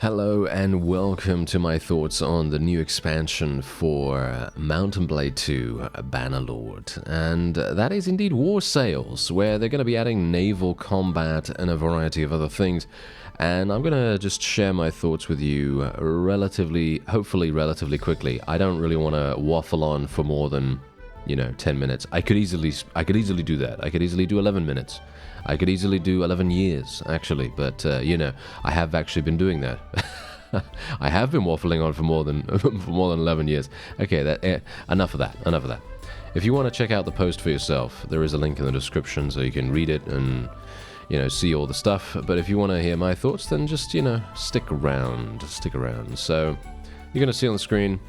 Hello and welcome to my thoughts on the new expansion for Mountain Blade 2 Bannerlord. And that is indeed War Sails, where they're going to be adding naval combat and a variety of other things. And I'm going to just share my thoughts with you hopefully relatively quickly. I don't really want to waffle on for more than, 10 minutes. I could easily do that. I could easily do 11 minutes. I could easily do 11 years, actually, but, I have actually been doing that. I have been waffling on for more than 11 years. Okay, enough of that. If you want to check out the post for yourself, there is a link in the description so you can read it and, see all the stuff. But if you want to hear my thoughts, then just, stick around. So, you're going to see on the screen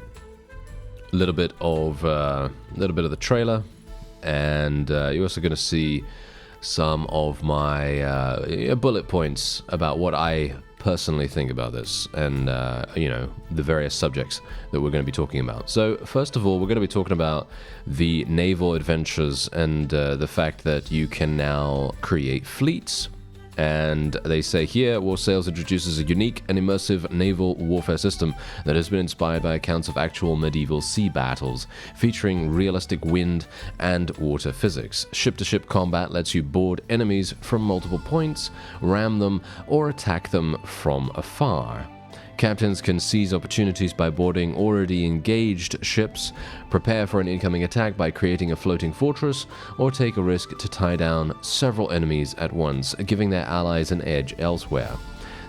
a little bit of the trailer, and you're also going to see some of my bullet points about what I personally think about this and, the various subjects that we're going to be talking about. So, first of all, we're going to be talking about the naval adventures and the fact that you can now create fleets. And they say here, War Sails introduces a unique and immersive naval warfare system that has been inspired by accounts of actual medieval sea battles, featuring realistic wind and water physics. Ship-to-ship combat lets you board enemies from multiple points, ram them, or attack them from afar. Captains can seize opportunities by boarding already engaged ships, prepare for an incoming attack by creating a floating fortress, or take a risk to tie down several enemies at once, giving their allies an edge elsewhere.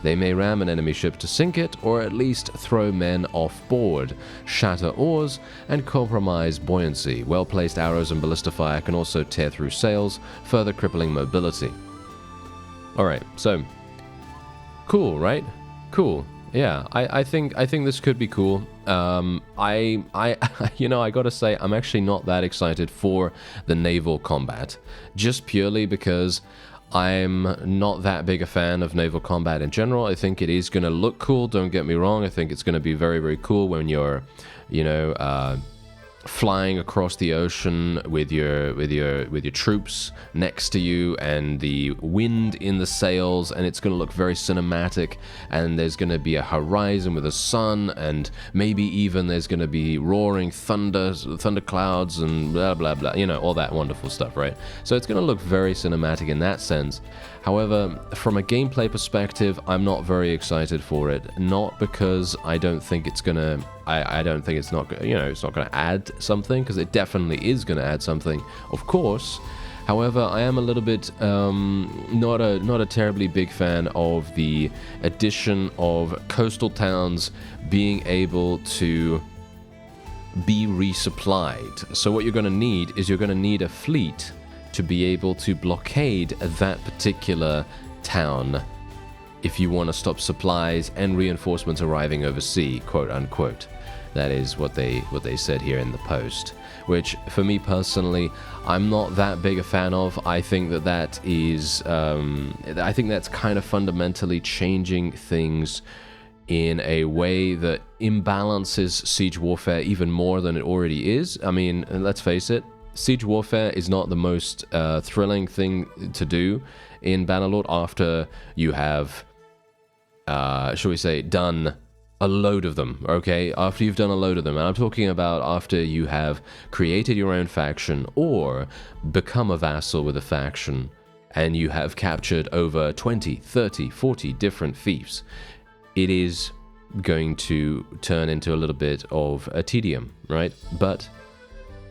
They may ram an enemy ship to sink it, or at least throw men off board, shatter oars, and compromise buoyancy. Well-placed arrows and ballista fire can also tear through sails, further crippling mobility. Alright, so, cool, right? Cool. Yeah, I think this could be cool. I gotta say, I'm actually not that excited for the naval combat, just purely because I'm not that big a fan of naval combat in general. I think it is gonna look cool. Don't get me wrong. I think it's gonna be very, very cool when you're, flying across the ocean with your troops next to you and the wind in the sails, and it's going to look very cinematic, and there's going to be a horizon with a sun, and maybe even there's going to be roaring thunder clouds and blah blah blah, all that wonderful stuff, right? So it's going to look very cinematic in that sense. However, from a gameplay perspective, I'm not very excited for it. Not because I don't think it's gonna. I don't think it's not. It's not going to add something, because it definitely is going to add something, of course. However, I am a little bit not a terribly big fan of the addition of coastal towns being able to be resupplied. So what you're going to need is a fleet to be able to blockade that particular town if you want to stop supplies and reinforcements arriving overseas, quote unquote. That is what they said here in the post, which for me personally, I'm not that big a fan of. I think that is, I think that's kind of fundamentally changing things in a way that imbalances siege warfare even more than it already is. I mean, let's face it, siege warfare is not the most thrilling thing to do in Bannerlord after you have, shall we say, done a load of them, okay? After you've done a load of them. And I'm talking about after you have created your own faction or become a vassal with a faction and you have captured over 20, 30, 40 different fiefs. It is going to turn into a little bit of a tedium, right? But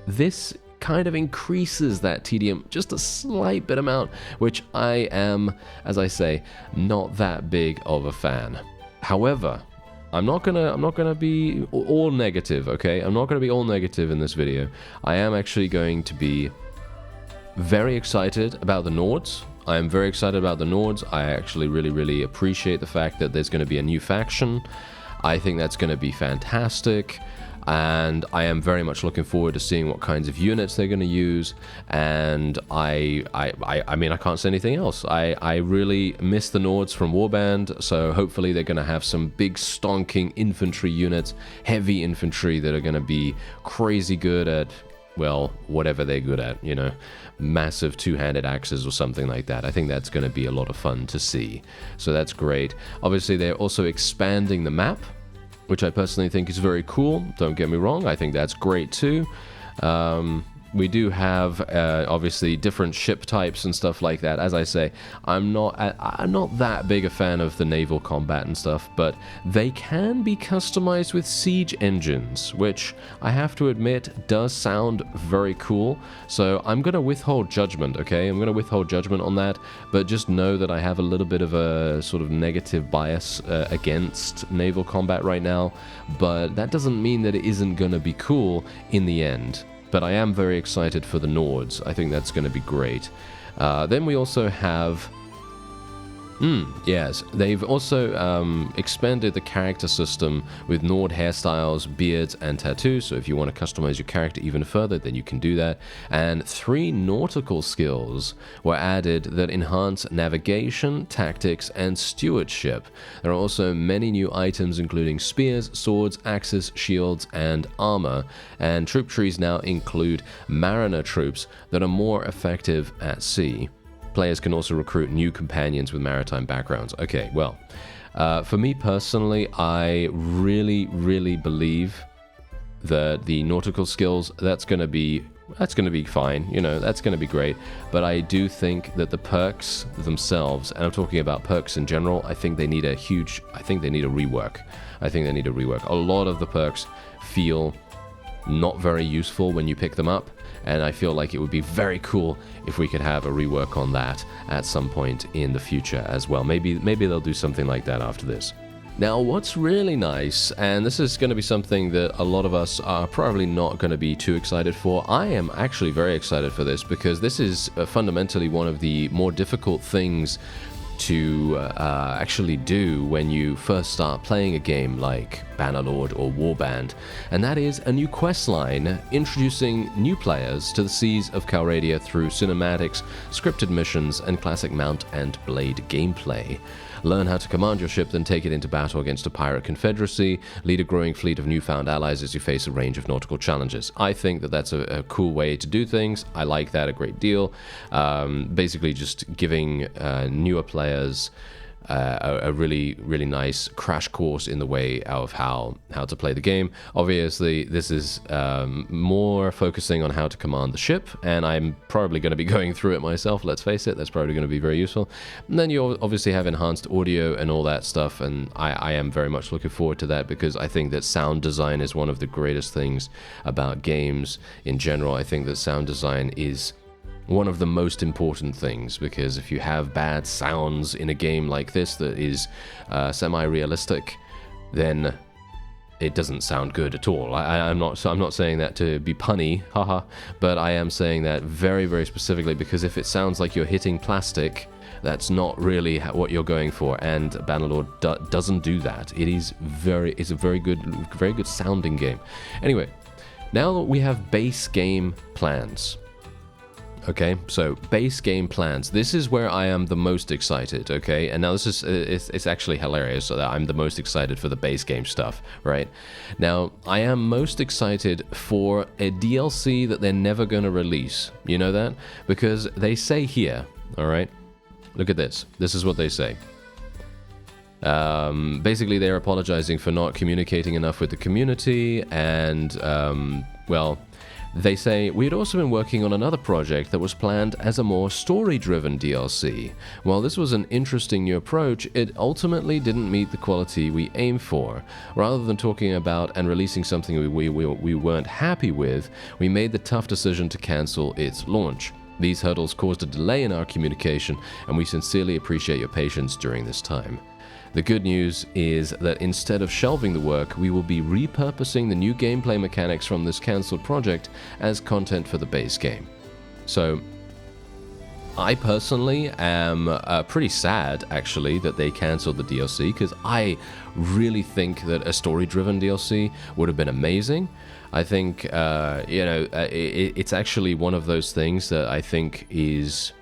this kind of increases that tedium just a slight bit amount, which I am, as I say, not that big of a fan. However, I'm not gonna be all negative, okay? I'm not gonna be all negative in this video. I am actually going to be very excited about the nords. I am very excited about the nords. I actually really appreciate the fact that there's going to be a new faction. I think that's going to be fantastic. And I am very much looking forward to seeing what kinds of units they're going to use. And I mean, I can't say anything else. I really miss the Nords from Warband, so hopefully they're going to have some big stonking infantry units, heavy infantry that are going to be crazy good at well, whatever they're good at, you know, massive two-handed axes or something like that. I think that's going to be a lot of fun to see. So that's great. Obviously, they're also expanding the map, which I personally think is very cool. Don't get me wrong, I think that's great too. We do have obviously different ship types and stuff like that. As I say, I'm not that big a fan of the naval combat and stuff, but they can be customized with siege engines, which I have to admit does sound very cool. So I'm going to withhold judgment, okay? I'm going to withhold judgment on that, but just know that I have a little bit of a sort of negative bias against naval combat right now, but that doesn't mean that it isn't going to be cool in the end. But I am very excited for the Nords. I think that's going to be great. Then we also have... yes, they've also expanded the character system with Nord hairstyles, beards, and tattoos. So if you want to customize your character even further, then you can do that. And 3 nautical skills were added that enhance navigation, tactics, and stewardship. There are also many new items, including spears, swords, axes, shields, and armor. And troop trees now include mariner troops that are more effective at sea. Players can also recruit new companions with maritime backgrounds. Okay, well, for me personally, I really believe that the nautical skills, that's going to be fine. You know, that's going to be great. But I do think that the perks themselves, and I'm talking about perks in general, I think they need a rework. A lot of the perks feel not very useful when you pick them up, and I feel like it would be very cool if we could have a rework on that at some point in the future as well. Maybe they'll do something like that after this. Now, what's really nice, and this is going to be something that a lot of us are probably not going to be too excited for. I am actually very excited for this because this is fundamentally one of the more difficult things to actually do when you first start playing a game like Bannerlord or Warband, and that is a new questline introducing new players to the seas of Calradia through cinematics, scripted missions, and classic mount and blade gameplay. Learn how to command your ship, then take it into battle against a pirate confederacy. Lead a growing fleet of newfound allies as you face a range of nautical challenges. I think that that's a cool way to do things. I like that a great deal. Basically just giving newer players a really nice crash course in the way of how to play the game. Obviously, this is more focusing on how to command the ship, and I'm probably going to be going through it myself, let's face it. That's probably going to be very useful. And then you obviously have enhanced audio and all that stuff, and I am very much looking forward to that because I think that sound design is one of the greatest things about games in general. I think that sound design is one of the most important things, because if you have bad sounds in a game like this that is semi-realistic, then it doesn't sound good at all. I'm not saying that to be punny, haha, but I am saying that very specifically because if it sounds like you're hitting plastic, that's not really what you're going for, and Bannerlord doesn't do that. It's a very good sounding game. Anyway, now we have base game plans. Okay, so base game plans. This is where I am the most excited, okay? And now this is, it's actually hilarious that I'm the most excited for the base game stuff, right? Now, I am most excited for a DLC that they're never going to release. You know that? Because they say here, all right? Look at this. This is what they say. Basically, they're apologizing for not communicating enough with the community, and, well, they say, we had also been working on another project that was planned as a more story-driven DLC. While this was an interesting new approach, it ultimately didn't meet the quality we aimed for. Rather than talking about and releasing something we weren't happy with, we made the tough decision to cancel its launch. These hurdles caused a delay in our communication, and we sincerely appreciate your patience during this time. The good news is that instead of shelving the work, we will be repurposing the new gameplay mechanics from this cancelled project as content for the base game. So, I personally am pretty sad, actually, that they cancelled the DLC, because I really think that a story-driven DLC would have been amazing. I think, it's actually one of those things that I think is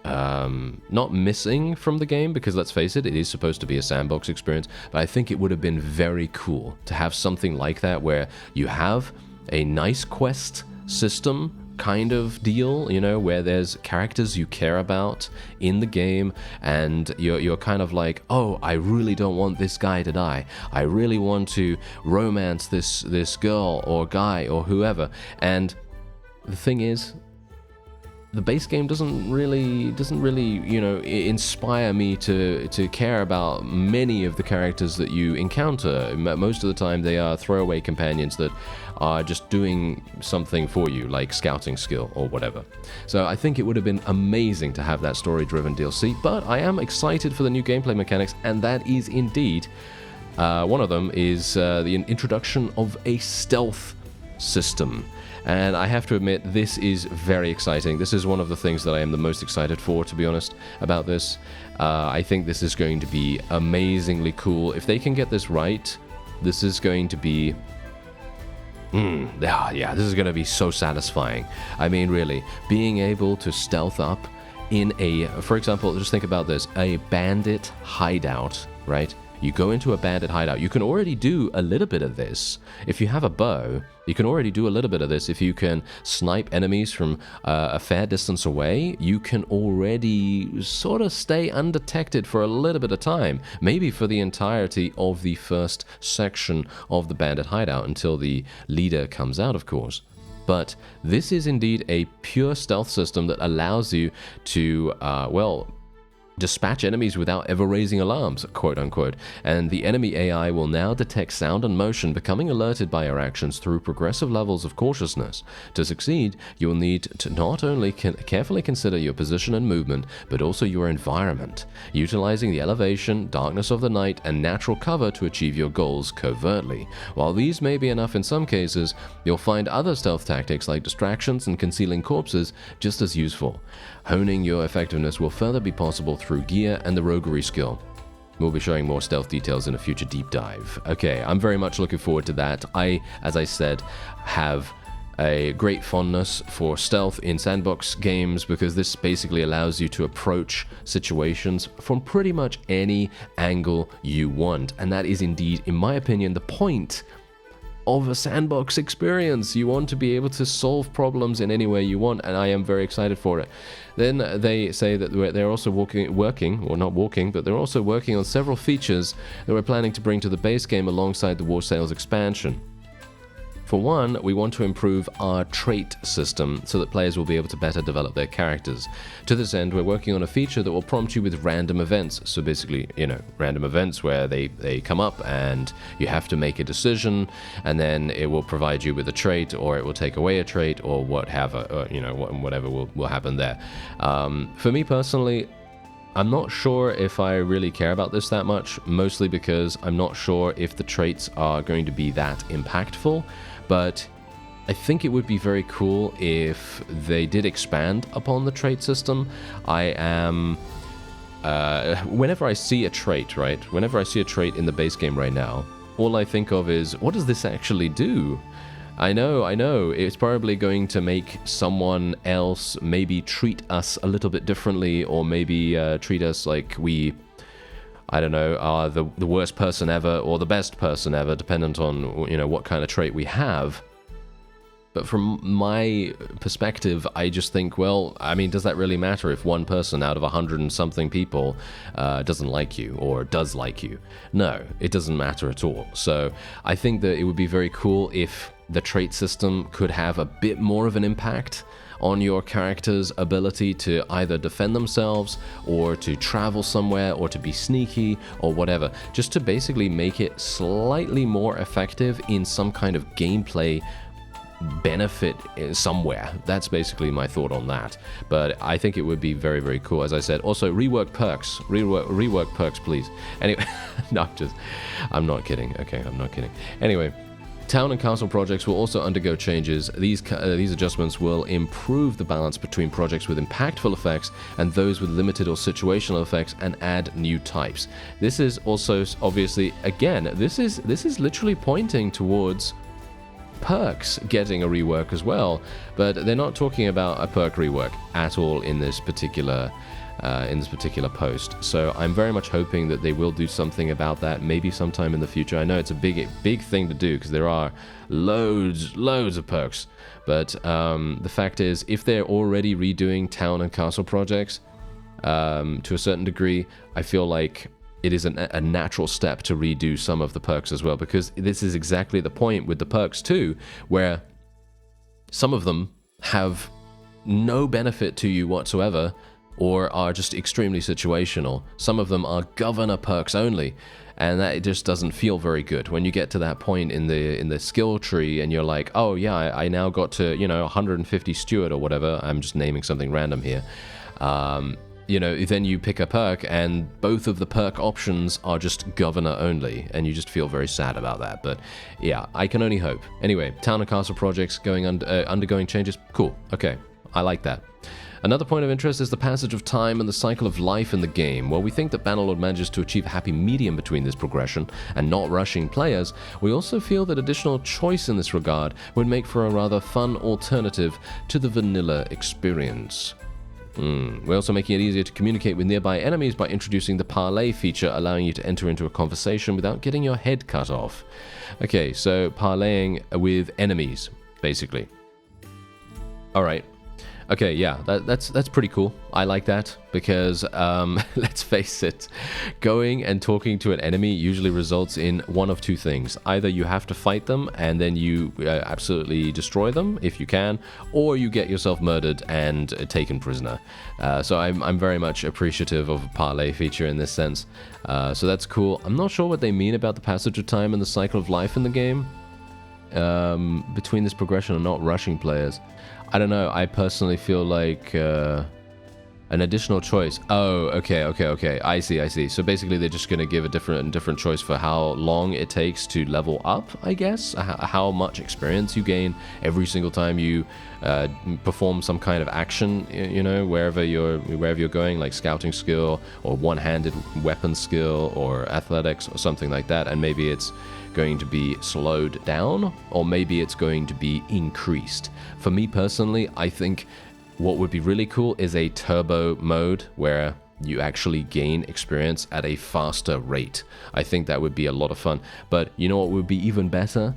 not missing from the game, because let's face it, it is supposed to be a sandbox experience, but I think it would have been very cool to have something like that where you have a nice quest system kind of deal, you know, where there's characters you care about in the game, and you're kind of like, oh, I really don't want this guy to die. I really want to romance this girl or guy or whoever. And the thing is, the base game doesn't really, you know, inspire me to care about many of the characters that you encounter. Most of the time, they are throwaway companions that are just doing something for you, like scouting skill or whatever. So I think it would have been amazing to have that story-driven DLC, but I am excited for the new gameplay mechanics, and that is indeed one of them is the introduction of a stealth system. And I have to admit, this is very exciting. This is one of the things that I am the most excited for, to be honest, about this. I think this is going to be amazingly cool. If they can get this right, this is going to be... yeah, this is going to be so satisfying. I mean, really, being able to stealth up in a... For example, just think about this. A bandit hideout, right? You go into a bandit hideout. You can already do a little bit of this. If you have a bow, you can already do a little bit of this. If you can snipe enemies from a fair distance away, you can already sort of stay undetected for a little bit of time. Maybe for the entirety of the first section of the bandit hideout until the leader comes out, of course. But this is indeed a pure stealth system that allows you to, well, dispatch enemies without ever raising alarms, quote unquote, and the enemy AI will now detect sound and motion, becoming alerted by your actions through progressive levels of cautiousness. To succeed, you will need to not only carefully consider your position and movement, but also your environment, utilizing the elevation, darkness of the night, and natural cover to achieve your goals covertly. While these may be enough in some cases, you'll find other stealth tactics like distractions and concealing corpses just as useful. Honing your effectiveness will further be possible through gear and the roguery skill. We'll be showing more stealth details in a future deep dive. Okay, I'm very much looking forward to that. As I said, have a great fondness for stealth in sandbox games because this basically allows you to approach situations from pretty much any angle you want. And that is indeed, in my opinion, the point of a sandbox experience. You want to be able to solve problems in any way you want, and I am very excited for it. Then they say that they're also they're also working on several features that we're planning to bring to the base game alongside the War Sales expansion. For one, we want to improve our trait system so that players will be able to better develop their characters. To this end, we're working on a feature that will prompt you with random events. So basically, you know, random events where they come up and you have to make a decision, and then it will provide you with a trait, or it will take away a trait, or whatever will happen there. For me personally, I'm not sure if I really care about this that much, mostly because I'm not sure if the traits are going to be that impactful. But I think it would be very cool if they did expand upon the trait system. Whenever I see a trait, right? Whenever I see a trait in the base game right now, all I think of is, what does this actually do? I know, it's probably going to make someone else maybe treat us a little bit differently, or maybe treat us like we, I don't know, are the worst person ever or the best person ever, dependent on, you know, what kind of trait we have. But from my perspective, I just think, well, I mean, does that really matter if one person out of 100 and something people doesn't like you or does like you? No, it doesn't matter at all. So I think that it would be very cool if the trait system could have a bit more of an impact on your character's ability to either defend themselves or to travel somewhere or to be sneaky or whatever, just to basically make it slightly more effective in some kind of gameplay benefit somewhere. That's basically my thought on that. But I think it would be very, very cool. As I said, also rework perks. Rework perks, please. Anyway, no, I'm not kidding. Okay, I'm not kidding. Anyway, town and castle projects will also undergo changes. These adjustments will improve the balance between projects with impactful effects and those with limited or situational effects, and add new types. This is also obviously, again, this is literally pointing towards perks getting a rework as well, but they're not talking about a perk rework at all in this particular in this particular post. So I'm very much hoping that they will do something about that, maybe sometime in the future. I know it's a big thing to do because there are loads of perks. But the fact is, if they're already redoing town and castle projects to a certain degree, I feel like it is a natural step to redo some of the perks as well, because this is exactly the point with the perks too, where some of them have no benefit to you whatsoever or are just extremely situational. Some of them are governor perks only, and that just doesn't feel very good when you get to that point in the skill tree and you're like, oh yeah, I now got to 150 steward or whatever. I'm just naming something random here. Then you pick a perk and both of the perk options are just governor only, and you just feel very sad about that. But yeah, I can only hope. Anyway, town and castle projects undergoing changes. Cool. Okay, I like that. Another point of interest is the passage of time and the cycle of life in the game. While we think that Bannerlord manages to achieve a happy medium between this progression and not rushing players, we also feel that additional choice in this regard would make for a rather fun alternative to the vanilla experience. We're also making it easier to communicate with nearby enemies by introducing the parley feature, allowing you to enter into a conversation without getting your head cut off. Okay, so parleying with enemies, basically. Alright. Okay, yeah, that's pretty cool. I like that because, let's face it, going and talking to an enemy usually results in one of two things. Either you have to fight them and then you absolutely destroy them if you can, or you get yourself murdered and taken prisoner. So I'm very much appreciative of a parley feature in this sense. So that's cool. I'm not sure what they mean about the passage of time and the cycle of life in the game. Between this progression and not rushing players. I don't know, I personally feel like an additional choice. Oh, okay. I see. So basically they're just going to give a different choice for how long it takes to level up, I guess. How much experience you gain every single time you perform some kind of action, wherever you're going, like scouting skill or one-handed weapon skill or athletics or something like that. And maybe it's going to be slowed down, or maybe it's going to be increased. For me personally, I think what would be really cool is a turbo mode where you actually gain experience at a faster rate. I think that would be a lot of fun. But you know what would be even better?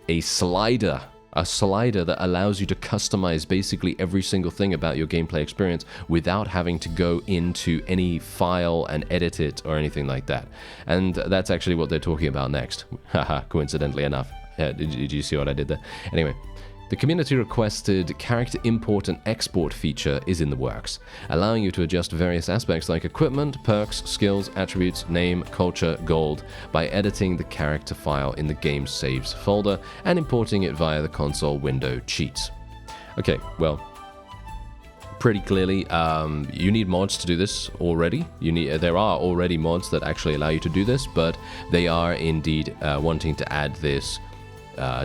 A slider that allows you to customize basically every single thing about your gameplay experience without having to go into any file and edit it or anything like that. And that's actually what they're talking about next. Haha, coincidentally enough. Did you see what I did there? Anyway. The community requested character import and export feature is in the works, allowing you to adjust various aspects like equipment, perks, skills, attributes, name, culture, gold by editing the character file in the game saves folder and importing it via the console window cheats. Okay, well, pretty clearly, you need mods to do this already. There are already mods that actually allow you to do this, but they are indeed wanting to add this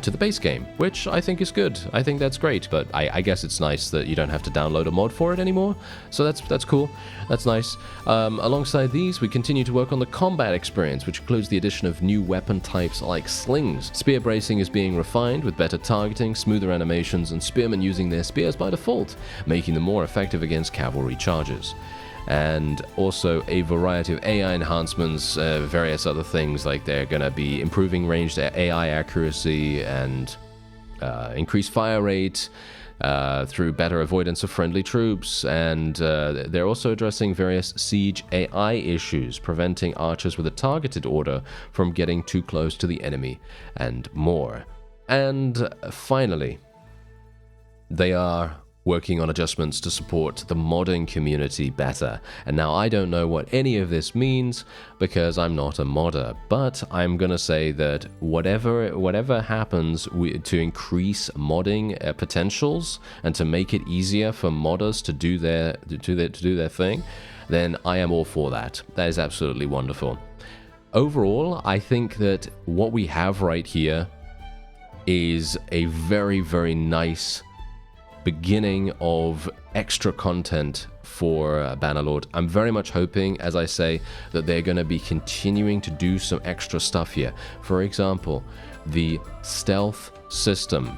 to the base game, which I think is good. I think that's great, but I guess it's nice that you don't have to download a mod for it anymore, so that's cool. That's nice. Alongside these, we continue to work on the combat experience, which includes the addition of new weapon types like slings. Spear bracing is being refined with better targeting, smoother animations, and spearmen using their spears by default, making them more effective against cavalry charges. And also a variety of AI enhancements, various other things, like they're going to be improving ranged AI accuracy and increased fire rate through better avoidance of friendly troops, and they're also addressing various siege AI issues, preventing archers with a targeted order from getting too close to the enemy, and more. And finally, they are working on adjustments to support the modding community better. And now I don't know what any of this means because I'm not a modder, but I'm gonna say that whatever happens to increase modding potentials and to make it easier for modders to do their thing, then I am all for that. That is absolutely wonderful. Overall, I think that what we have right here is a very, very nice beginning of extra content for Bannerlord. I'm very much hoping, as I say, that they're going to be continuing to do some extra stuff here. For example, the stealth system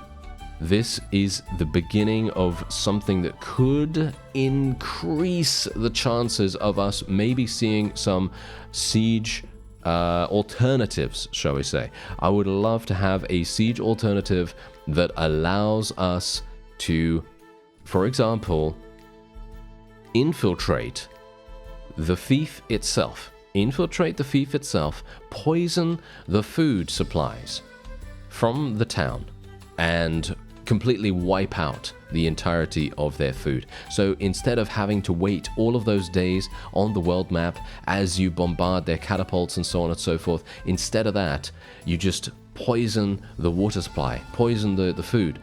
this is the beginning of something that could increase the chances of us maybe seeing some siege alternatives, shall we say. I would love to have a siege alternative that allows us to, for example, infiltrate the fief itself. Infiltrate the fief itself, poison the food supplies from the town, and completely wipe out the entirety of their food. So instead of having to wait all of those days on the world map as you bombard their catapults and so on and so forth, instead of that, you just poison the water supply, poison the food,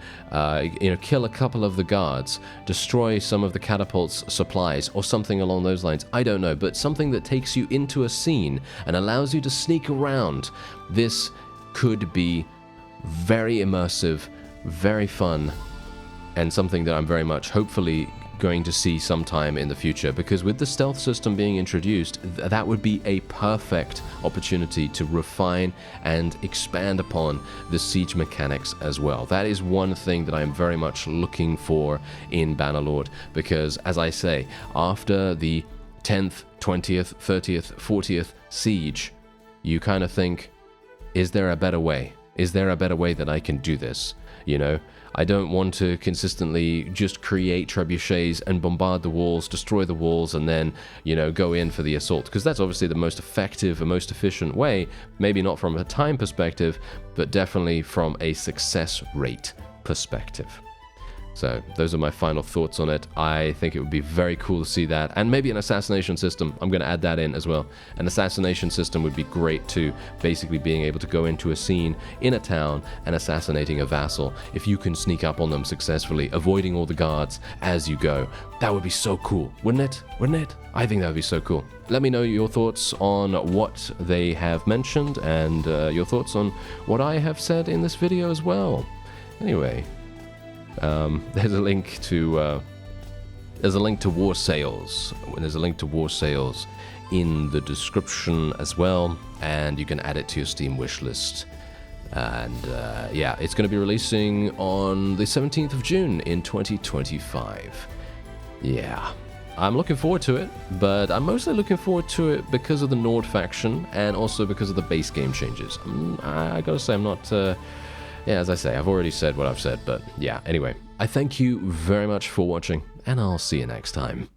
kill a couple of the guards, destroy some of the catapult's supplies, or something along those lines. I don't know, but something that takes you into a scene and allows you to sneak around. This could be very immersive, very fun, and something that I'm very much hopefully going to see sometime in the future, because with the stealth system being introduced, that would be a perfect opportunity to refine and expand upon the siege mechanics as well. That is one thing that I'm very much looking for in Bannerlord, because as I say, after the 10th, 20th, 30th, 40th siege, you kind of think, is there a better way? Is there a better way that I can do this? You know, I don't want to consistently just create trebuchets and bombard the walls, destroy the walls, and then, you know, go in for the assault. Because that's obviously the most effective and most efficient way, maybe not from a time perspective, but definitely from a success rate perspective. So those are my final thoughts on it. I think it would be very cool to see that. And maybe an assassination system. I'm going to add that in as well. An assassination system would be great too. Basically being able to go into a scene in a town and assassinating a vassal. If you can sneak up on them successfully, avoiding all the guards as you go. That would be so cool, wouldn't it? Wouldn't it? I think that would be so cool. Let me know your thoughts on what they have mentioned and your thoughts on what I have said in this video as well. Anyway, there's a link to War Sales. There's a link to War Sales in the description as well, and you can add it to your Steam wishlist. And yeah, it's going to be releasing on the 17th of June in 2025. Yeah, I'm looking forward to it, but I'm mostly looking forward to it because of the Nord faction and also because of the base game changes. I gotta say, I'm not... yeah, as I say, I've already said what I've said, but yeah, anyway. I thank you very much for watching, and I'll see you next time.